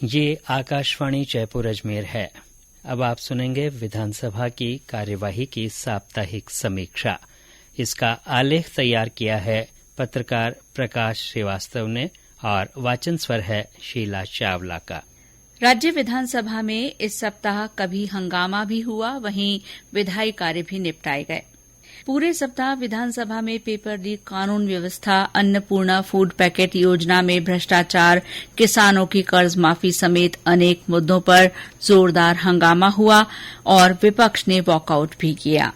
ये आकाशवाणी जयपुर अजमेर है। अब आप सुनेंगे विधानसभा की कार्यवाही की साप्ताहिक समीक्षा। इसका आलेख तैयार किया है पत्रकार प्रकाश श्रीवास्तव ने और वाचन स्वर है शीला चावला का। राज्य विधानसभा में इस सप्ताह कभी हंगामा भी हुआ, वहीं विधायी कार्य भी निपटाए गए। पूरे सप्ताह विधानसभा में पेपर लीक, कानून व्यवस्था, अन्नपूर्णा फूड पैकेट योजना में भ्रष्टाचार, किसानों की कर्ज माफी समेत अनेक मुद्दों पर जोरदार हंगामा हुआ और विपक्ष ने वॉकआउट भी किया।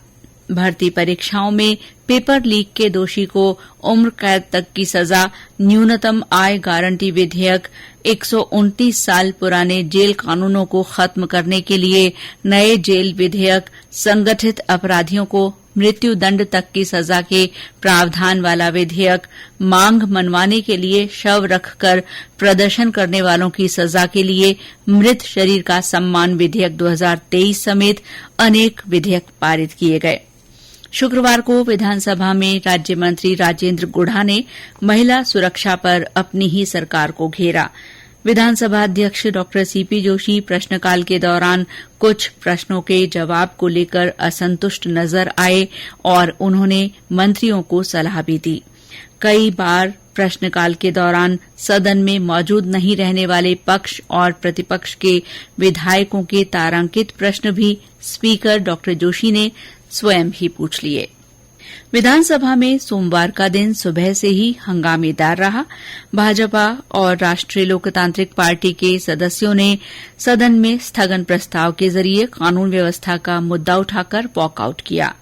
भर्ती परीक्षाओं में पेपर लीक के दोषी को उम्र कैद तक की सजा, न्यूनतम आय गारंटी विधेयक, 129 साल पुराने जेल कानूनों को खत्म करने के लिए नए जेल विधेयक, संगठित अपराधियों को मृत्यु दंड तक की सजा के प्रावधान वाला विधेयक, मांग मनवाने के लिए शव रखकर प्रदर्शन करने वालों की सजा के लिए मृत शरीर का सम्मान विधेयक 2023 समेत अनेक विधेयक पारित किए गए। शुक्रवार को विधानसभा में राज्य मंत्री राजेंद्र गुढ़ा ने महिला सुरक्षा पर अपनी ही सरकार को घेरा। विधानसभा अध्यक्ष डॉ सीपी जोशी प्रश्नकाल के दौरान कुछ प्रश्नों के जवाब को लेकर असंतुष्ट नजर आए और उन्होंने मंत्रियों को सलाह भी दी। कई बार प्रश्नकाल के दौरान सदन में मौजूद नहीं रहने वाले पक्ष और प्रतिपक्ष के विधायकों के तारांकित प्रश्न भी स्पीकर डॉ जोशी ने स्वयं ही पूछ लिए। विधानसभा में सोमवार का दिन सुबह से ही हंगामेदार रहा। भाजपा और राष्ट्रीय लोकतांत्रिक पार्टी के सदस्यों ने सदन में स्थगन प्रस्ताव के जरिए कानून व्यवस्था का मुद्दा उठाकर वॉकआउट किया।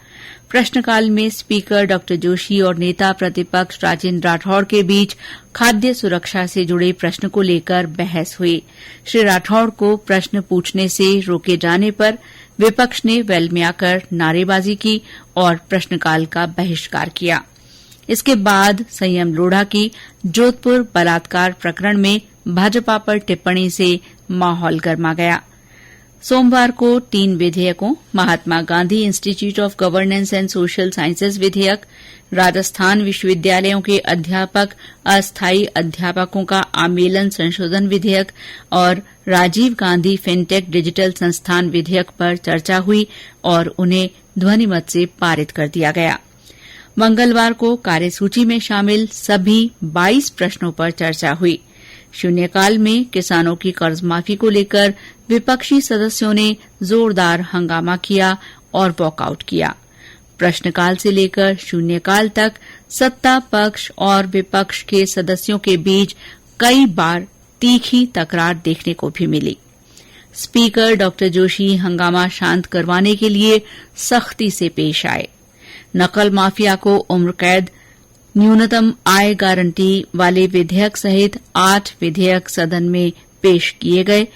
प्रश्नकाल में स्पीकर डॉ जोशी और नेता प्रतिपक्ष राजेंद्र राठौड़ के बीच खाद्य सुरक्षा से जुड़े प्रश्न को लेकर बहस हुई। श्री राठौड़ को प्रश्न पूछने से रोके जाने पर विपक्ष ने वेल में आकर नारेबाजी की और प्रश्नकाल का बहिष्कार किया। इसके बाद संयम लोढ़ा की जोधपुर बलात्कार प्रकरण में भाजपा पर टिप्पणी से माहौल गर्मा गया। सोमवार को 3 विधेयकों, Mahatma Gandhi institute of governance and social sciences विधेयक, राजस्थान विश्वविद्यालयों के अध्यापक अस्थायी अध्यापकों का आमेलन संशोधन विधेयक और राजीव गांधी फिनटेक डिजिटल संस्थान विधेयक पर चर्चा हुई और उन्हें ध्वनिमत से पारित कर दिया गया। मंगलवार को कार्यसूची में शामिल सभी 22 प्रश्नों पर चर्चा हुई। शून्यकाल में किसानों की कर्ज माफी को लेकर विपक्षी सदस्यों ने जोरदार हंगामा किया और वॉकआउट किया। प्रश्नकाल से लेकर शून्यकाल तक सत्ता पक्ष और विपक्ष के सदस्यों के बीच कई बार तीखी तकरार देखने को भी मिली। स्पीकर डॉ जोशी हंगामा शांत करवाने के लिए सख्ती से पेश आए। नकल माफिया को उम्र कैद, न्यूनतम आय गारंटी वाले विधेयक सहित 8 विधेयक सदन में पेश किए गए।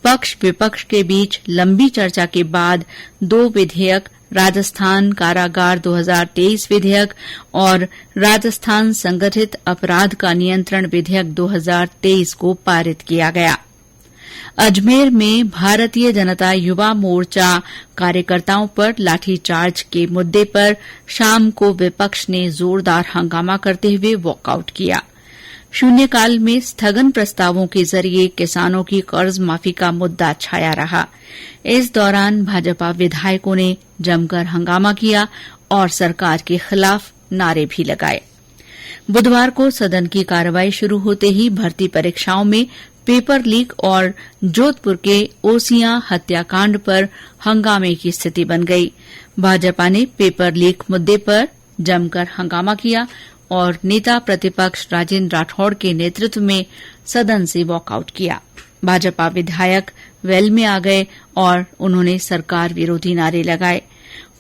पक्ष विपक्ष के बीच लंबी चर्चा के बाद 2 विधेयक, राजस्थान कारागार 2023 विधेयक और राजस्थान संगठित अपराध का नियंत्रण विधेयक 2023 को पारित किया गया। अजमेर में भारतीय जनता युवा मोर्चा कार्यकर्ताओं पर लाठीचार्ज के मुद्दे पर शाम को विपक्ष ने जोरदार हंगामा करते हुए वॉकआउट किया। शून्यकाल में स्थगन प्रस्तावों के जरिए किसानों की कर्ज माफी का मुद्दा छाया रहा। इस दौरान भाजपा विधायकों ने जमकर हंगामा किया और सरकार के खिलाफ नारे भी लगाए। बुधवार को सदन की कार्रवाई शुरू होते ही भर्ती परीक्षाओं में पेपर लीक और जोधपुर के ओसियां हत्याकांड पर हंगामे की स्थिति बन गई। भाजपा ने पेपर लीक मुद्दे पर जमकर हंगामा किया और नेता प्रतिपक्ष राजेंद्र राठौड़ के नेतृत्व में सदन से वॉकआउट किया। भाजपा विधायक वेल में आ गए और उन्होंने सरकार विरोधी नारे लगाए।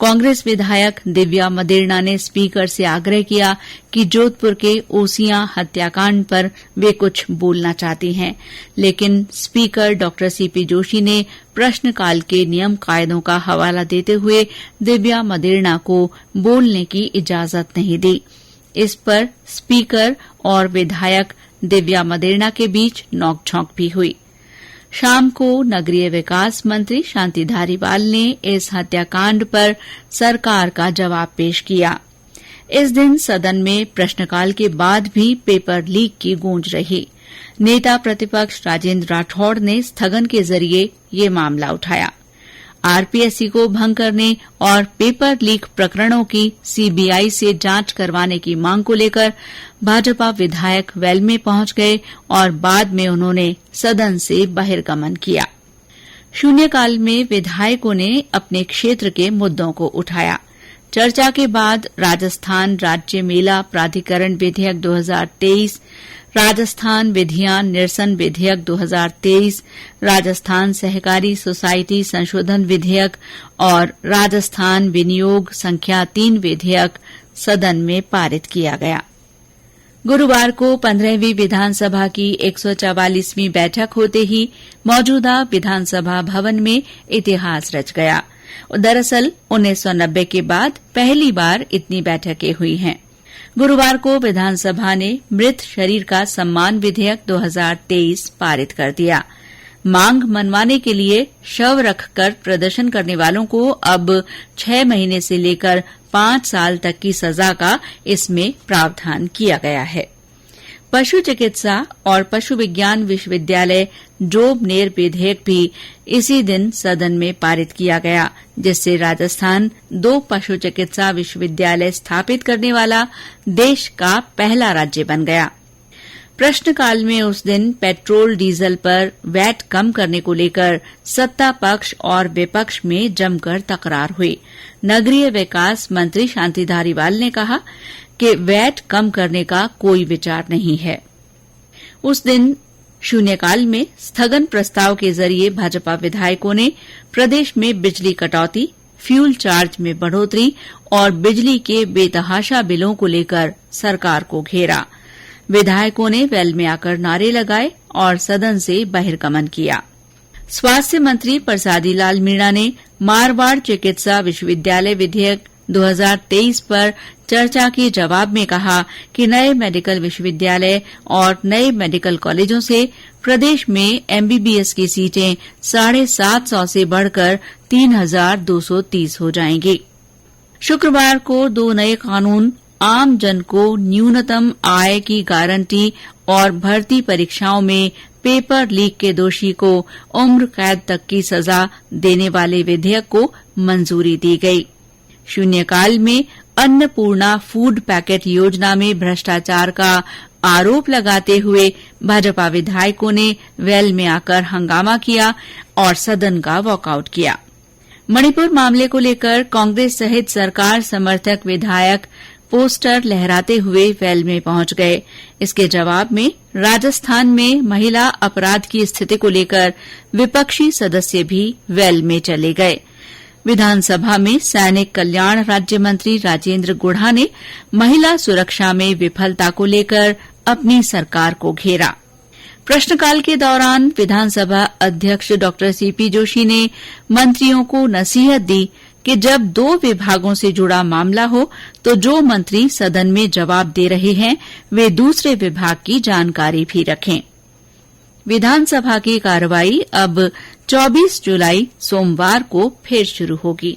कांग्रेस विधायक दिव्या मदेरणा ने स्पीकर से आग्रह किया कि जोधपुर के ओसियां हत्याकांड पर वे कुछ बोलना चाहती हैं, लेकिन स्पीकर डॉ सीपी जोशी ने प्रश्नकाल के नियम कायदों का हवाला देते हुए दिव्या मदेरणा को बोलने की इजाजत नहीं दी। इस पर स्पीकर और विधायक दिव्या मदेरणा के बीच नोकझोंक भी हुई। शाम को नगरीय विकास मंत्री शांति धारीवाल ने इस हत्याकांड पर सरकार का जवाब पेश किया। इस दिन सदन में प्रश्नकाल के बाद भी पेपर लीक की गूंज रही। नेता प्रतिपक्ष राजेंद्र राठौड़ ने स्थगन के जरिए ये मामला उठाया। आरपीएससी को भंग करने और पेपर लीक प्रकरणों की सीबीआई से जांच करवाने की मांग को लेकर भाजपा विधायक वेल में पहुंच गए और बाद में उन्होंने सदन से बहिर्गमन किया। शून्यकाल में विधायकों ने अपने क्षेत्र के मुद्दों को उठाया। चर्चा के बाद राजस्थान राज्य मेला प्राधिकरण विधेयक 2023, राजस्थान विधियान निरसन विधेयक 2023, राजस्थान सहकारी सोसाइटी संशोधन विधेयक और राजस्थान विनियोग संख्या 3 विधेयक सदन में पारित किया गया। गुरुवार को 15वीं विधानसभा की 144वीं बैठक होते ही मौजूदा विधानसभा भवन में इतिहास रच गया। दरअसल 1990 के बाद पहली बार इतनी बैठकें हुई हैं। गुरुवार को विधानसभा ने मृत शरीर का सम्मान विधेयक 2023 पारित कर दिया। मांग मनवाने के लिए शव रखकर प्रदर्शन करने वालों को अब 6 महीने से लेकर 5 साल तक की सजा का इसमें प्रावधान किया गया है। पशु चिकित्सा और पशु विज्ञान विश्वविद्यालय जोबनेर विधेयक भी इसी दिन सदन में पारित किया गया, जिससे राजस्थान 2 पशु चिकित्सा विश्वविद्यालय स्थापित करने वाला देश का पहला राज्य बन गया। प्रश्नकाल में उस दिन पेट्रोल डीजल पर वैट कम करने को लेकर सत्ता पक्ष और विपक्ष में जमकर तकरार हुई। नगरीय विकास मंत्री शांति धारीवाल ने कहा कि वैट कम करने का कोई विचार नहीं है। उस दिन शून्यकाल में स्थगन प्रस्ताव के जरिए भाजपा विधायकों ने प्रदेश में बिजली कटौती, फ्यूल चार्ज में बढ़ोतरी और बिजली के बेतहाशा बिलों को लेकर सरकार को घेरा। विधायकों ने वेल में आकर नारे लगाए और सदन से बहिर्गमन किया। स्वास्थ्य मंत्री परसादी लाल मीणा ने मारवाड़ चिकित्सा विश्वविद्यालय विधेयक 2023 पर चर्चा के जवाब में कहा कि नए मेडिकल विश्वविद्यालय और नए मेडिकल कॉलेजों से प्रदेश में एमबीबीएस की सीटें 750 से बढ़कर 3230 हो जाएंगी। शुक्रवार को 2 नए कानून आम जन को न्यूनतम आय की गारंटी और भर्ती परीक्षाओं में पेपर लीक के दोषी को उम्र कैद तक की सजा देने वाले विधेयक को मंजूरी दी गई। शून्यकाल में अन्नपूर्णा फूड पैकेट योजना में भ्रष्टाचार का आरोप लगाते हुए भाजपा विधायकों ने वेल में आकर हंगामा किया और सदन का वॉकआउट किया। मणिपुर मामले को लेकर कांग्रेस सहित सरकार समर्थक विधायक पोस्टर लहराते हुए वेल में पहुंच गए। इसके जवाब में राजस्थान में महिला अपराध की स्थिति को लेकर विपक्षी सदस्य भी वेल में चले गए। विधानसभा में सैनिक कल्याण राज्य मंत्री राजेंद्र गुढ़ा ने महिला सुरक्षा में विफलता को लेकर अपनी सरकार को घेरा। प्रश्नकाल के दौरान विधानसभा अध्यक्ष डॉ सीपी जोशी ने मंत्रियों को नसीहत दी कि जब 2 विभागों से जुड़ा मामला हो तो जो मंत्री सदन में जवाब दे रहे हैं वे दूसरे विभाग की जानकारी भी रखें। विधानसभा की कार्रवाई अब 24 जुलाई सोमवार को फिर शुरू होगी।